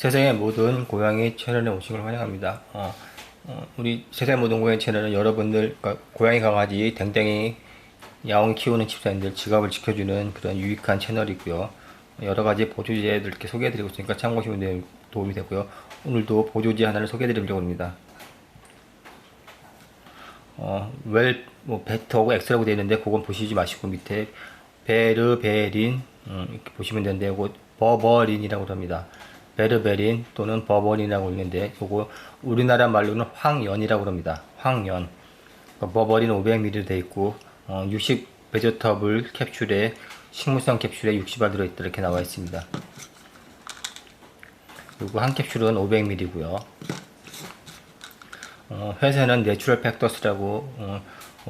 세상의 모든 고양이 채널에 오신 걸 환영합니다. 우리 세상의 모든 고양이 채널은 여러분들, 그러니까 고양이, 강아지, 댕댕이, 야옹 키우는 집사님들 지갑을 지켜주는 그런 유익한 채널이고요. 여러 가지 보조제들 이렇게 소개해드리고 있으니까 참고하시면 도움이 되고요. 오늘도 보조제 하나를 소개해드리려고 합니다. 베트하고 X라고 되어 있는데 그건 보시지 마시고 밑에 베르베린 이렇게 보시면 되는데 이거 버버린이라고 합니다. 베르베린 또는 버버린이라고 있는데 이거 우리나라 말로는 황연이라고 합니다. 황연. 버버린 500ml 되어 있고 유식 베저터블 캡슐에 식물성 캡슐에 60알 들어있다 이렇게 나와 있습니다. 그리고 한 캡슐은 500ml고요. 회사는 내추럴 팩터스라고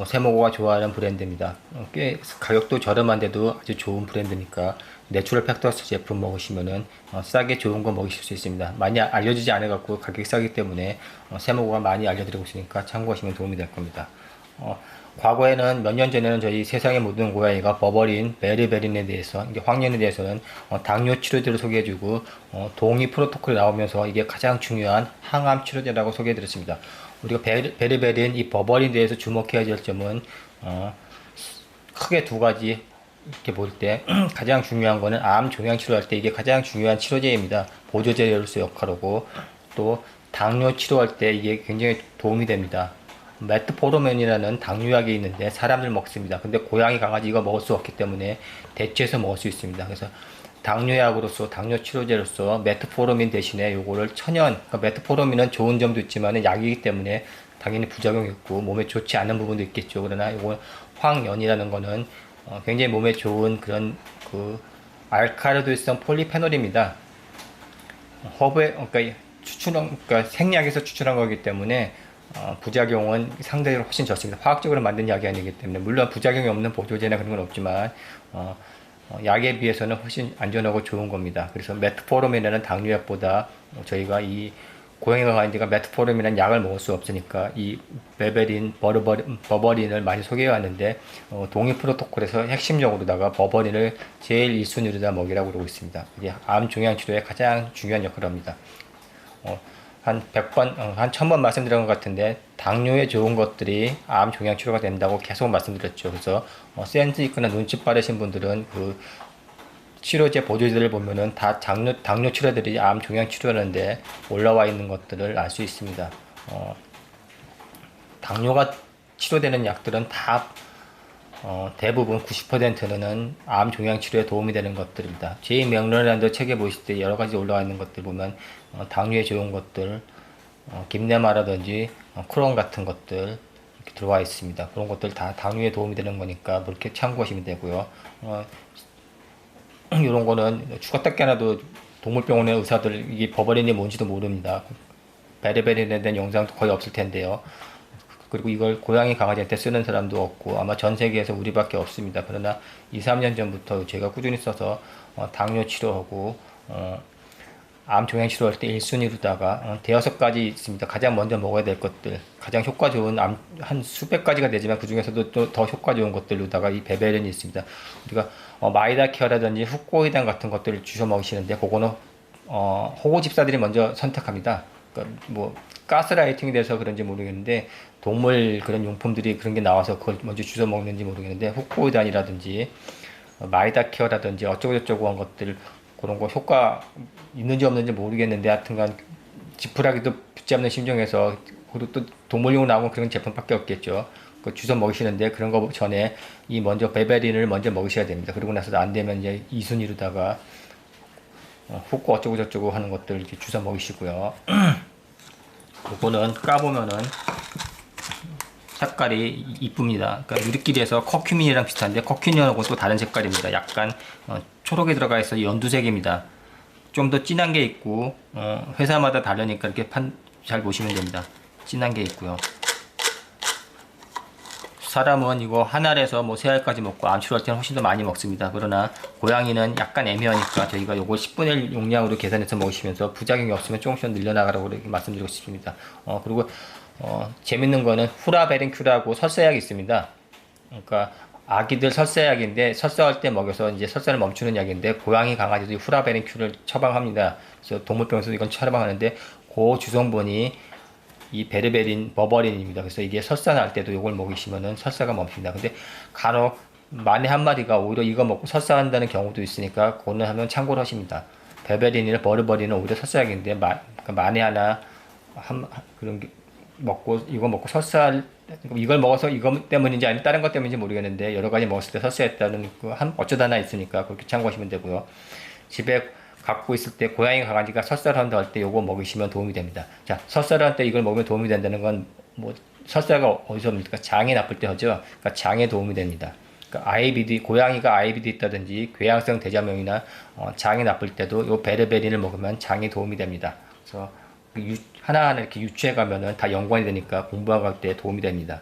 세모고가 좋아하는 브랜드입니다. 꽤 가격도 저렴한데도 아주 좋은 브랜드니까 내추럴 팩터스 제품 먹으시면은 싸게 좋은 거 먹으실 수 있습니다. 많이 알려지지 않아 갖고 가격이 싸기 때문에 세모고가 많이 알려드리고 있으니까 참고하시면 도움이 될 겁니다. 과거에는 몇 년 전에는 저희 세상의 모든 고양이가 버버린, 베르베린에 대해서, 이게 황년에 대해서는 당뇨 치료제를 소개해주고 동의 프로토콜이 나오면서 이게 가장 중요한 항암 치료제라고 소개해드렸습니다. 우리가 베르베린, 이 버버린에 대해서 주목해야 될 점은 크게 두 가지 이렇게 볼 때 가장 중요한 거는 암 종양 치료할 때 이게 가장 중요한 치료제입니다. 보조제로서 역할하고 또 당뇨 치료할 때 이게 굉장히 도움이 됩니다. 메트포르멘이라는 당뇨약이 있는데 사람들 먹습니다. 근데 고양이, 강아지 이거 먹을 수 없기 때문에 대체해서 먹을 수 있습니다. 그래서 당뇨약으로서, 당뇨 치료제로서 메트포르민 대신에 요거를 천연, 그러니까 메트포르민은 좋은 점도 있지만 약이기 때문에 당연히 부작용이 있고 몸에 좋지 않은 부분도 있겠죠. 그러나 요거 황연이라는 거는 굉장히 몸에 좋은 그런 알카로이드성 폴리페놀입니다. 그러니까 그러니까 생약에서 추출한 거기 때문에 부작용은 상대적으로 훨씬 적습니다. 화학적으로 만든 약이 아니기 때문에 물론 부작용이 없는 보조제나 그런 건 없지만 약에 비해서는 훨씬 안전하고 좋은 겁니다. 그래서 메트포르민이라는 당뇨약보다 저희가 이 고양이, 강아지가 메트포르민이라는 약을 먹을 수 없으니까 이 베베린, 버버린을 많이 소개해왔는데 동의 프로토콜에서 핵심적으로다가 버버린을 제일 1순위로다 먹이라고 그러고 있습니다. 이게 암 종양 치료에 가장 중요한 역할을 합니다. 한 100번, 한 1000번 말씀드린 것 같은데 당뇨에 좋은 것들이 암 종양 치료가 된다고 계속 말씀드렸죠. 그래서 센스 있거나 눈치 빠르신 분들은 그 치료제 보조제들을 보면은 다 당뇨 치료들이 암 종양 치료하는데 올라와 있는 것들을 알 수 있습니다. 당뇨가 치료되는 약들은 다 대부분 90%는 암 종양 치료에 도움이 되는 것들입니다. 제이 맥러랜드 책에 보실 때 여러 가지 올라와 있는 것들 보면 당뇨에 좋은 것들, 김내마라든지 크론 같은 것들 이렇게 들어와 있습니다. 그런 것들 다 당뇨에 도움이 되는 거니까 그렇게 참고하시면 되고요. 이런 거는 죽었다 깨나도 동물병원의 의사들 이게 버버린이 뭔지도 모릅니다. 베르베린에 대한 영상도 거의 없을 텐데요. 그리고 이걸 고양이, 강아지한테 쓰는 사람도 없고 아마 전 세계에서 우리밖에 없습니다. 그러나 2, 3년 전부터 제가 꾸준히 써서 당뇨 치료하고 암 종양 치료할 때 1순위로다가 대여섯 가지 있습니다. 가장 먼저 먹어야 될 것들, 가장 효과 좋은 한 수백 가지가 되지만 그 중에서도 또 더 효과 좋은 것들로다가 이 베베린이 있습니다. 우리가 마이다 케어라든지 훅고이단 같은 것들을 주워 먹이시는데 그거는 호구 집사들이 먼저 선택합니다. 그러니까 뭐 가스라이팅이 돼서 그런지 모르겠는데 동물 그런 용품들이 그런 게 나와서 그걸 먼저 주워 먹는지 모르겠는데 훅고이단이라든지 마이다 케어라든지 어쩌고저쩌고 한 것들 그런 거 효과 있는지 없는지 모르겠는데 하여튼간 지푸라기도 붙잡는 심정에서 그리고 또 동물용으로 나오는 그런 제품밖에 없겠죠. 그 주워 먹이시는데 그런 거 전에 이 먼저 베베린을 먼저 먹으셔야 됩니다. 그리고 나서 안 되면 이제 2순위로다가 훅고 어쩌고저쩌고 하는 것들 이렇게 주워 먹이시고요. 이거는 까보면은 색깔이 이쁩니다. 그러니까 유리끼리에서 커큐민이랑 비슷한데 커큐민하고 또 다른 색깔입니다. 약간 초록에 들어가 있어 연두색입니다. 좀 더 진한 게 있고 회사마다 다르니까 이렇게 잘 보시면 됩니다. 진한 게 있고요. 사람은 이거 한 알에서 뭐 3알까지 먹고 암 치료할 때는 훨씬 더 많이 먹습니다. 그러나 고양이는 약간 애매하니까 저희가 요거 10분의 1 용량으로 계산해서 먹으시면서 부작용이 없으면 조금씩 늘려나가라고 이렇게 말씀드리고 싶습니다. 그리고 재밌는 거는 후라베린 큐라고 설사약이 있습니다. 그러니까 아기들 설사약인데 설사할 때 먹여서 이제 설사를 멈추는 약인데 고양이 강아지도 후라베닌큐를 처방합니다. 그래서 동물병원에서 이건 처방하는데 그 주성분이 이 베르베린, 버버린입니다. 그래서 이게 설사 날 때도 이걸 먹이시면은 설사가 멈춥니다. 근데 간혹 만에 한 마리가 오히려 이거 먹고 설사한다는 경우도 있으니까 그거는 하면 참고로 하십니다. 베베린이나 버르버린은 오히려 설사약인데 그러니까 만에 하나 그런 게 먹고 이거 먹고 설사 이걸 먹어서 이거 때문인지 아니면 다른 것 때문인지 모르겠는데 여러 가지 먹었을 때 설사했다는 그 어쩌다 하나 있으니까 그렇게 참고하시면 되고요. 집에 갖고 있을 때 고양이 강아지가 설사를 한다 할 때 요거 먹이시면 도움이 됩니다. 자, 설사를 할 때 이걸 먹으면 도움이 된다는 건 뭐 설사가 어디서 옵니까? 장이 나쁠 때 하죠. 그러니까 장에 도움이 됩니다. 그러니까 IBD 고양이가 IBD 있다든지 궤양성 대장염이나 장이 나쁠 때도 요 베르베린을 먹으면 장에 도움이 됩니다. 그래서 하나하나 이렇게 유추해 가면은 다 연관이 되니까 공부하고 할 때 도움이 됩니다.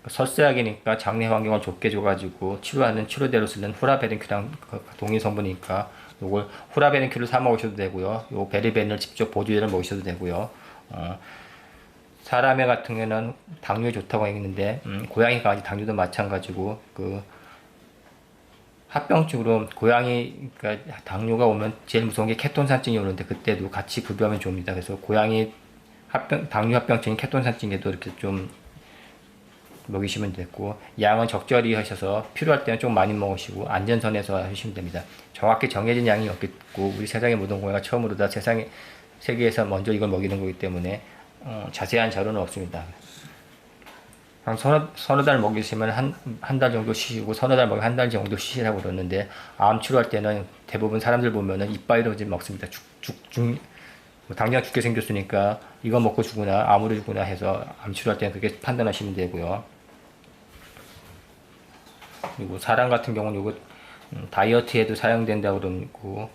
설사약이니까 장내 환경을 좋게 줘가지고 치료하는 치료제로 쓰는 후라베린큐랑 동일 성분이니까 요걸 후라베린큐를 사 먹으셔도 되고요. 요 베르벤을 직접 보조제를 먹으셔도 되고요. 사람의 같은 경우는 당뇨에 좋다고 했는데 고양이 강아지 당뇨도 마찬가지고 그 합병증으로 고양이 그러니까 당뇨가 오면 제일 무서운 게 케톤산증이 오는데 그때도 같이 급여하면 좋습니다. 그래서 고양이 당뇨 합병증인 케톤산증에도 이렇게 좀 먹이시면 됐고 양은 적절히 하셔서 필요할 때는 좀 많이 먹으시고 안전선에서 하시면 됩니다. 정확히 정해진 양이 없겠고 우리 세상의 모든 고양이가 처음으로 다 세계에서 먼저 이걸 먹이는 거기 때문에 자세한 자료는 없습니다. 한 서너 달 먹이시면 한 달 정도 쉬시고 서너 달 먹이면 한 달 정도 쉬시라고 그러는데 암 치료할 때는 대부분 사람들 보면은 이빨로 좀 먹습니다. 뭐 당장 죽게 생겼으니까 이거 먹고 죽으나 암으로 죽으나 해서 암 치료할 때는 그렇게 판단하시면 되고요. 그리고 사람 같은 경우는 이거 다이어트에도 사용된다고 그러고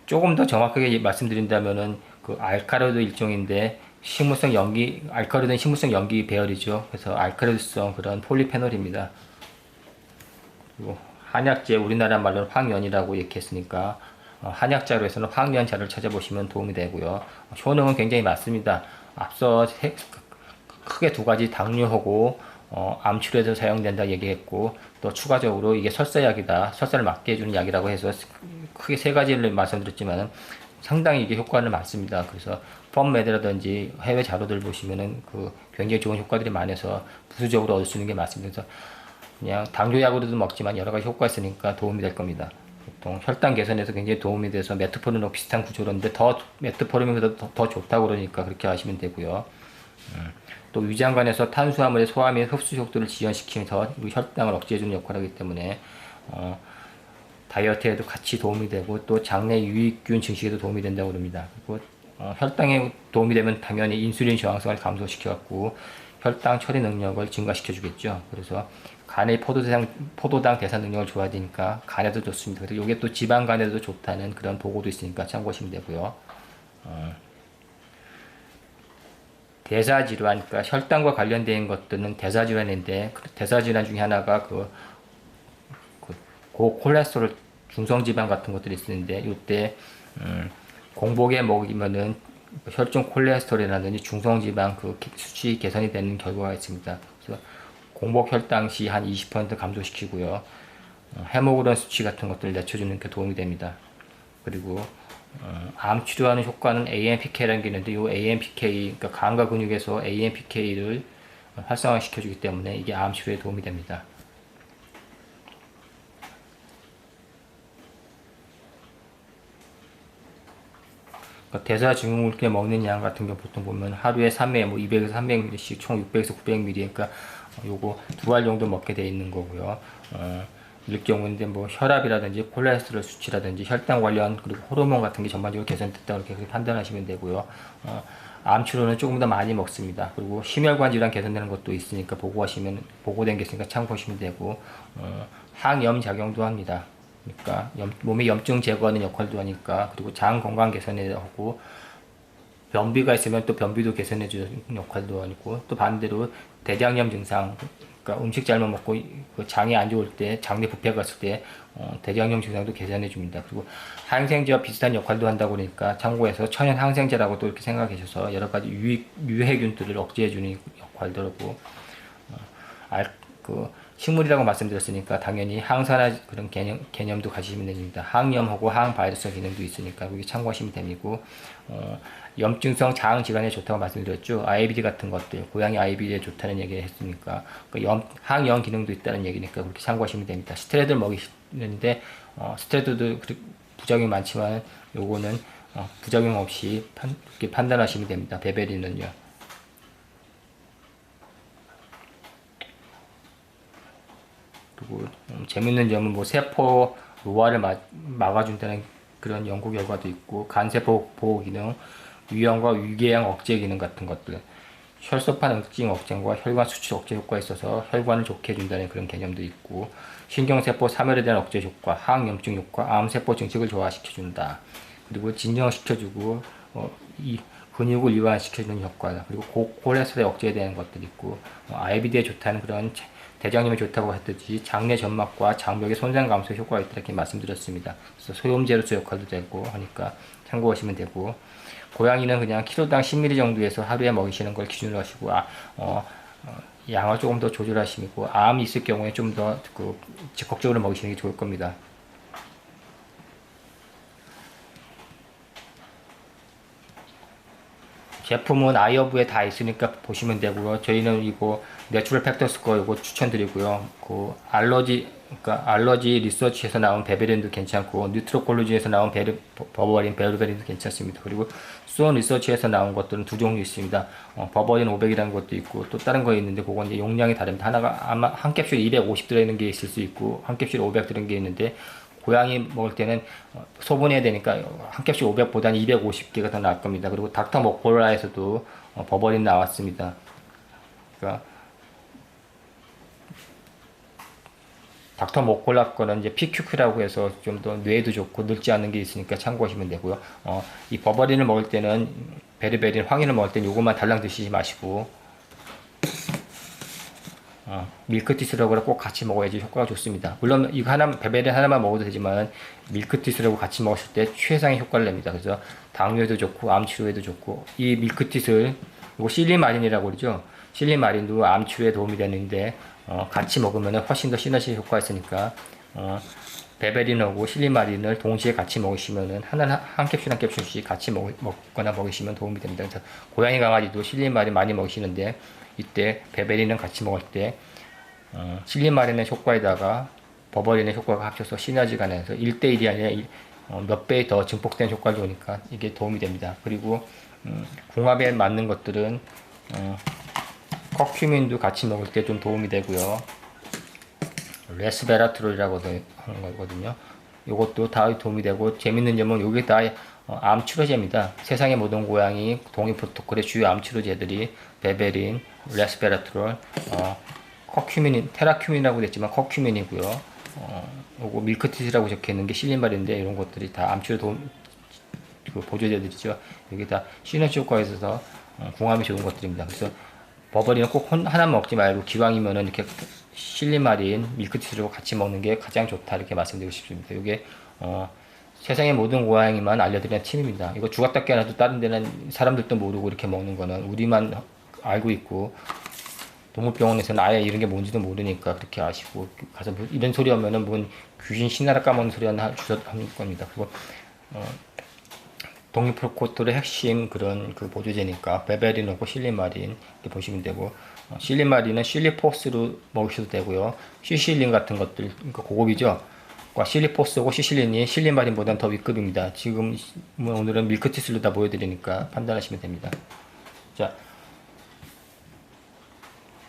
조금 더 정확하게 말씀드린다면은 그 알카로이드 일종인데 식물성 염기 알카로이드는 식물성 염기 배열이죠. 그래서 알카로이드성 그런 폴리페놀입니다. 그리고 한약재 우리나라 말로는 황연이라고 이렇게 했으니까 한약자료에서는 황연자를 찾아보시면 도움이 되고요. 효능은 굉장히 많습니다. 앞서 크게 두 가지 당뇨하고 암 치료에서 사용된다 얘기했고 또 추가적으로 이게 설사약이다. 설사를 막게 해주는 약이라고 해서 크게 세 가지를 말씀드렸지만 상당히 이게 효과는 많습니다. 그래서 펌메드라든지 해외 자료들 보시면은 그 굉장히 좋은 효과들이 많아서 부수적으로 얻을 수 있는 게 많습니다. 그래서 그냥 당뇨약으로도 먹지만 여러 가지 효과가 있으니까 도움이 될 겁니다. 보통 혈당 개선에서 굉장히 도움이 돼서 메트포르민하고 비슷한 구조로인데 더 메트포르민보다 더 좋다고 그러니까 그렇게 하시면 되고요. 또 위장관에서 탄수화물의 소화 및 흡수 속도를 지연시키면서 혈당을 억제해주는 역할을 하기 때문에 다이어트에도 같이 도움이 되고 또 장내 유익균 증식에도 도움이 된다고 그럽니다. 그리고 혈당에 도움이 되면 당연히 인슐린 저항성을 감소시켜갖고 혈당 처리 능력을 증가시켜 주겠죠. 그래서 간의 포도당 대사 능력을 좋아지니까 간에도 좋습니다. 그래서 이게 또 지방 간에도 좋다는 그런 보고도 있으니까 참고하시면 되고요. 대사질환, 그러니까 혈당과 관련된 것들은 대사질환인데 그 대사질환 중에 하나가 고콜레스테롤 중성지방 같은 것들이 있는데 이때 공복에 먹이면은 혈중 콜레스테롤이라든지 중성지방 그 수치 개선이 되는 결과가 있습니다. 그래서 공복 혈당 시 한 20% 감소시키고요. 헤모글로빈 수치 같은 것들을 낮춰주는 게 도움이 됩니다. 그리고 암 치료하는 효과는 AMPK라는 게 있는데 이 AMPK, 그러니까 간과 근육에서 AMPK를 활성화시켜주기 때문에 이게 암 치료에 도움이 됩니다. 그러니까 대사증후군에 먹는 양 같은 경우 보통 보면 하루에 3회, 뭐 200에서 300ml씩 총 600에서 900ml, 그러니까 요거 2알 정도 먹게 돼 있는 거고요. 일 경우인데 뭐 혈압이라든지 콜레스테롤 수치라든지 혈당 관련 그리고 호르몬 같은 게 전반적으로 개선됐다 그렇게 판단하시면 되고요. 암 치료는 조금 더 많이 먹습니다. 그리고 심혈관 질환 개선되는 것도 있으니까 보고된 게 있으니까 참고하시면 되고 항염 작용도 합니다. 그러니까 몸의 염증 제거하는 역할도 하니까 그리고 장 건강 개선에 하고 변비가 있으면 또 변비도 개선해 주는 역할도 하고 또 반대로 대장염 증상 그러니까 음식 잘못 먹고 그 장이 안 좋을 때, 장내 부패가 갔을 때 대장염 증상도 개선해 줍니다. 그리고 항생제와 비슷한 역할도 한다고 그러니까 참고해서 천연 항생제라고 또 이렇게 생각해 주셔서 여러 가지 유해균들을 억제해 주는 역할도 하고 그 식물이라고 말씀드렸으니까 당연히 항산화 그런 개념도 가지시면 됩니다. 항염하고 항바이러스 기능도 있으니까 그게 참고하시면 됩니고 염증성 장질환에 좋다고 말씀드렸죠. IBD 같은 것들 고양이 IBD에 좋다는 얘기를 했으니까 그 항염 기능도 있다는 얘기니까 그렇게 참고하시면 됩니다. 스테로이드를 먹이시는데 스테로이드도 부작용이 많지만 요거는 부작용 없이 이렇게 판단하시면 됩니다. 베베린은요. 그리고 재밌는 점은 뭐 세포 노화를 막아준다는 그런 연구 결과도 있고 간세포 보호 기능, 위염과 위궤양 억제 기능 같은 것들, 혈소판 응증 억제과 혈관 수치 억제 효과가 있어서 혈관을 좋게 해준다는 그런 개념도 있고 신경세포 사멸에 대한 억제 효과, 항염증 효과, 암세포 증식을 조화시켜준다. 그리고 진정시켜주고 이 근육을 이완시켜주는 효과, 그리고 콜레스테롤 억제에 대한 것들이 있고 IBD에 좋다는 그런 대장염에 좋다고 했듯이 장내 점막과 장벽의 손상 감소 효과가 있다 이렇게 말씀드렸습니다. 그래서 소염제로서 역할도 되고 하니까 참고하시면 되고 고양이는 그냥 키로당 10ml 정도에서 하루에 먹이시는 걸 기준으로 하시고 양을 조금 더 조절하시고 암이 있을 경우에 좀 더 적극적으로 먹이시는 게 좋을 겁니다. 제품은 아이허브에 다 있으니까 보시면 되고요. 저희는 이거 내추럴 팩터스 거 이거 추천드리고요. 그 그러니까 알러지 리서치에서 나온 베베린도 괜찮고 뉴트로콜로지에서 나온 버버린 괜찮습니다. 그리고 수원 리서치에서 나온 것들은 두 종류 있습니다. 버버린 500이라는 것도 있고 또 다른 거 있는데 그건 이제 용량이 다릅니다. 하나가 아마 한 캡슐 250 들어있는 게 있을 수 있고 한 캡슐 500 들어있는 게 있는데 고양이 먹을 때는 소분해야 되니까 한 캡슐 500보다는 250개가 더 나을 겁니다. 그리고 닥터 모콜라에서도 버버린 나왔습니다. 그러니까 닥터 모콜라 거는 이제 PQQ라고 해서 좀 더 뇌에도 좋고 늙지 않는 게 있으니까 참고하시면 되고요. 이 버버린을 먹을 때는 베르베린, 황인을 먹을 때는 요것만 달랑 드시지 마시고 밀크티스라고 꼭 같이 먹어야지 효과가 좋습니다. 물론 이거 베베린 하나만 먹어도 되지만 밀크티스라고 같이 먹었을 때 최상의 효과를 냅니다. 그래서 당뇨에도 좋고 암 치료에도 좋고 이 밀크티스 이거 실리마린이라고 그러죠. 실리마린도 암 치료에 도움이 되는데 같이 먹으면 훨씬 더 시너지 효과가 있으니까 베베린하고 실리마린을 동시에 같이 먹으시면은 한 캡슐 한 캡슐씩 같이 먹거나 먹으시면 도움이 됩니다. 그래서 고양이 강아지도 실리마린 많이 먹으시는데 이때 베베린은 같이 먹을 때 실리마린의 효과에다가 버버린의 효과가 합쳐서 시너지가 나서 1대1이 아니라 몇 배 더 증폭된 효과를 주니까 이게 도움이 됩니다. 그리고 궁합에 맞는 것들은 커큐민도 같이 먹을 때 좀 도움이 되고요. 레스베라트롤이라고 하는 거거든요. 이것도 다 도움이 되고 재밌는 점은 이게 다 암 치료제입니다. 세상의 모든 고양이 동의 프로토콜의 주요 암 치료제들이 베베린, 레스베라트롤, 커큐민, 테라큐민이라고 됐지만 커큐민이고요. 요거 밀크티스라고 적혀 있는 게 실린말인데 이런 것들이 다 암 치료 보조제들이죠. 여기 다 시너지 효과가 있어서 궁합이 좋은 것들입니다. 그래서 버버리는 꼭 하나만 먹지 말고 기왕이면은 이렇게 실리마린, 밀크티스로 같이 먹는 게 가장 좋다 이렇게 말씀드리고 싶습니다. 이게 세상의 모든 고양이만 알려드리는 팁입니다. 이거 주갑답게 하나도 다른 데는 사람들도 모르고 이렇게 먹는 거는 우리만 알고 있고 동물병원에서는 아예 이런 게 뭔지도 모르니까 그렇게 아시고 가서 뭐 이런 소리 하면은 뭔 귀신 신나라 까먹는 소리 하는 겁니다. 그리고 독립프로코토의 핵심 그런 그 보조제니까 베베린하고 실리마린 이렇게 보시면 되고 실리마린은 실리포스로 먹으셔도 되고요. 시실린 같은 것들 그러니까 고급이죠. 실리포스하고 시실린이 실리마린보다는 더 윗급입니다. 지금 오늘은 밀크티스로 다 보여드리니까 판단하시면 됩니다. 자,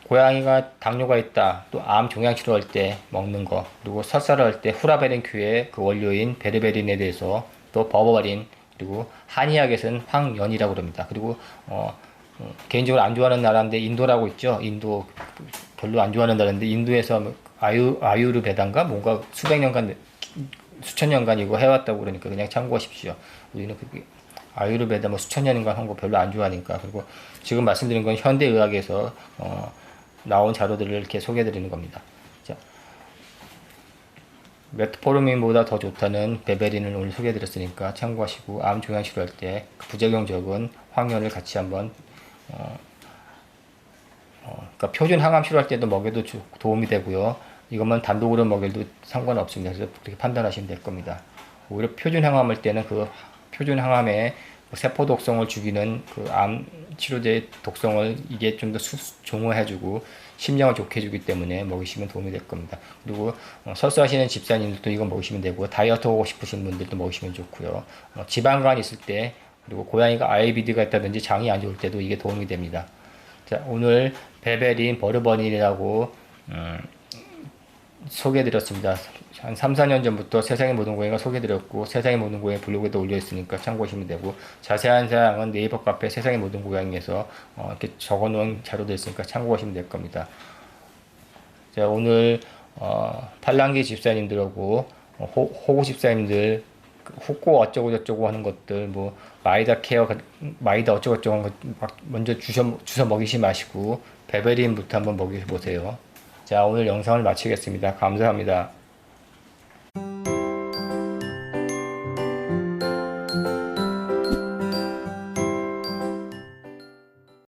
고양이가 당뇨가 있다, 또 암 종양 치료할 때 먹는 거, 그리고 설사를 할 때 후라베린 큐의 그 원료인 베르베린에 대해서 또 버버린 그리고 한의학에서는 황연이라고 그럽니다. 그리고 개인적으로 안 좋아하는 나라인데 인도라고 있죠. 인도 별로 안 좋아하는 나라인데 인도에서 아유르베다인가 뭔가 수천 년간 이거 해왔다고 그러니까 그냥 참고하십시오. 우리는 그게 아유르베다 뭐 수천 년간 한 거 별로 안 좋아하니까. 그리고 지금 말씀드린 건 현대의학에서 나온 자료들을 이렇게 소개해 드리는 겁니다. 자, 메트포르민보다 더 좋다는 베베린을 오늘 소개해 드렸으니까 참고하시고, 암 종양 치료할 때 부작용적은 황열을 같이 한번 그러니까 표준 항암 치료할 때도 먹여도 도움이 되고요. 이것만 단독으로 먹여도 상관없습니다. 그래서 그렇게 판단하시면 될 겁니다. 오히려 표준 항암할 때는 그 표준 항암의 세포 독성을 죽이는 그 암 치료제의 독성을 이게 좀 더 중화해주고 심장을 좋게 해주기 때문에 먹이시면 도움이 될 겁니다. 그리고 설사하시는 집사님들도 이거 먹으시면 되고, 다이어트 하고 싶으신 분들도 먹으시면 좋고요. 지방간 있을 때, 그리고 고양이가 IBD가 있다든지 장이 안 좋을 때도 이게 도움이 됩니다. 자, 오늘 베베린, 버르버닌이라고 소개해드렸습니다. 한 3, 4년 전부터 세상의 모든 고양이가 소개해드렸고, 세상의 모든 고양이 블로그에도 올려있으니까 참고하시면 되고, 자세한 사항은 네이버 카페 세상의 모든 고양이에서 이렇게 적어놓은 자료도 있으니까 참고하시면 될 겁니다. 자, 오늘 팔랑귀 집사님들하고 호구 집사님들 후꼬 어쩌고 저쩌고 하는 것들, 뭐 마이다 케어, 마이다 어쩌고 저쩌고 하는 것 먼저 주워 먹이지 마시고 베베린부터 한번 먹여보세요. 자, 오늘 영상을 마치겠습니다. 감사합니다.